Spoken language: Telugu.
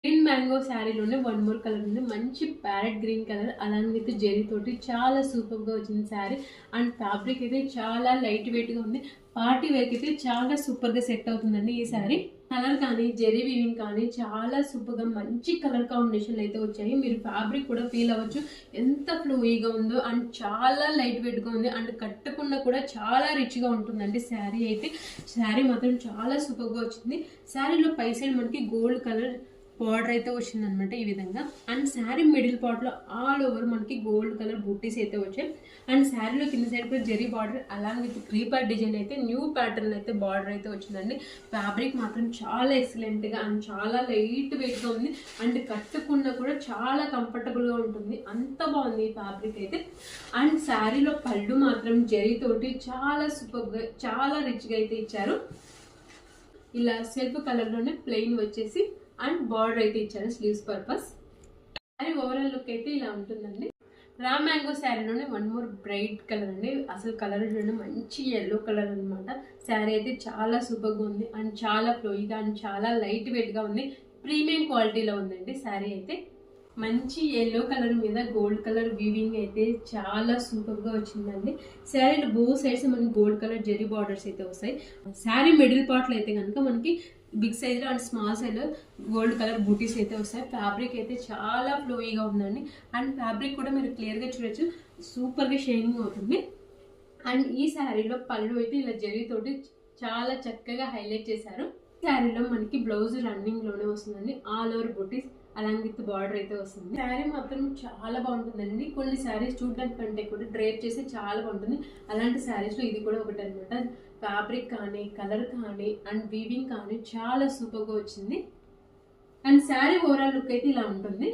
గ్రీన్ మ్యాంగో శారీలోనే వన్ మోర్ కలర్ ఉంది. మంచి parrot green colour along with zari తోటి చాలా సూపర్గా వచ్చింది శారీ. అండ్ ఫ్యాబ్రిక్ అయితే చాలా లైట్ వెయిట్గా ఉంది. పార్టీ వేర్కి అయితే చాలా సూపర్గా సెట్ అవుతుందండి ఈ శారీ. కలర్ కానీ జెరీ వీవింగ్ కానీ చాలా సూపర్గా మంచి కలర్ కాంబినేషన్లు అయితే వచ్చాయి. మీరు ఫ్యాబ్రిక్ కూడా ఫీల్ అవ్వచ్చు ఎంత ఫ్లూయీగా ఉందో. అండ్ చాలా లైట్ వెయిట్గా ఉంది. అండ్ కట్టుకున్న కూడా చాలా రిచ్గా ఉంటుందండి శారీ అయితే. శారీ మాత్రం చాలా సూపర్గా వచ్చింది. శారీలో పై సైడ్ మనకి గోల్డ్ కలర్ బార్డర్ అయితే వచ్చింది అనమాట ఈ విధంగా. అండ్ శారీ మిడిల్ పార్ట్లో ఆల్ ఓవర్ మనకి గోల్డ్ కలర్ బూటీస్ అయితే వచ్చాయి. అండ్ శారీలో కింద సైడ్ కూడా zari border along with creeper design అయితే న్యూ ప్యాటర్న్ అయితే బార్డర్ అయితే వచ్చిందండి. ఫ్యాబ్రిక్ మాత్రం చాలా ఎక్సలెంట్గా అండ్ చాలా లైట్ వెయిట్గా ఉంది. అండ్ కట్టుకున్న కూడా చాలా కంఫర్టబుల్గా ఉంటుంది. అంత బాగుంది ఈ ఫ్యాబ్రిక్ అయితే. అండ్ శారీలో పళ్ళు మాత్రం జెరీ తోటి చాలా సూపర్గా చాలా రిచ్గా అయితే ఇచ్చారు. ఇలా సెల్ఫ్ కలర్లోనే ప్లెయిన్ వచ్చేసి అండ్ బార్డర్ అయితే ఇచ్చారు sleeves purpose. Sari overall look అయితే ఇలా ఉంటుందండి. రా మ్యాంగో శారీలోనే వన్ మోర్ బ్రైట్ కలర్ అండి. అసలు కలర్ చూడండి మంచి ఎల్లో కలర్ అనమాట. శారీ అయితే చాలా సూపర్గా ఉంది అండ్ చాలా ఫ్లోయిగా అండ్ చాలా లైట్ వెయిట్గా ఉంది. ప్రీమియం క్వాలిటీలో ఉందండి శారీ అయితే. మంచి ఎల్లో కలర్ మీద గోల్డ్ కలర్ వీవింగ్ అయితే చాలా సూపర్గా వచ్చిందండి. శారీలో బో సైడ్స్ మనకి గోల్డ్ కలర్ జెరీ బార్డర్స్ అయితే వస్తాయి. శారీ మిడిల్ పార్ట్లో అయితే కనుక మనకి బిగ్ సైజ్లో అండ్ స్మాల్ సైజ్లో గోల్డ్ కలర్ బూటీస్ అయితే వస్తాయి. ఫ్యాబ్రిక్ అయితే చాలా ఫ్లోయిగా ఉందండి. అండ్ ఫ్యాబ్రిక్ కూడా మీరు క్లియర్గా చూడొచ్చు సూపర్గా షైనింగ్ అవుతుంది. అండ్ ఈ శారీలో పళ్ళు అయితే ఇలా జెరీ తోటి చాలా చక్కగా హైలైట్ చేశారు. శారీలో మనకి బ్లౌజ్ రన్నింగ్ లోనే వస్తుందండి. All over booties along with border అయితే వస్తుంది. శారీ మాత్రం చాలా బాగుంటుందండి. కొన్ని శారీస్ చూడడానికి కంటే కూడా డ్రైప్ చేసి చాలా బాగుంటుంది. అలాంటి శారీస్లో ఇది కూడా ఒకటి అనమాట. ఫ్యాబ్రిక్ కానీ కలర్ కానీ అండ్ వీవింగ్ కానీ చాలా సూపర్గా వచ్చింది. అండ్ శారీ ఓవరాల్ లుక్ అయితే ఇలా ఉంటుంది.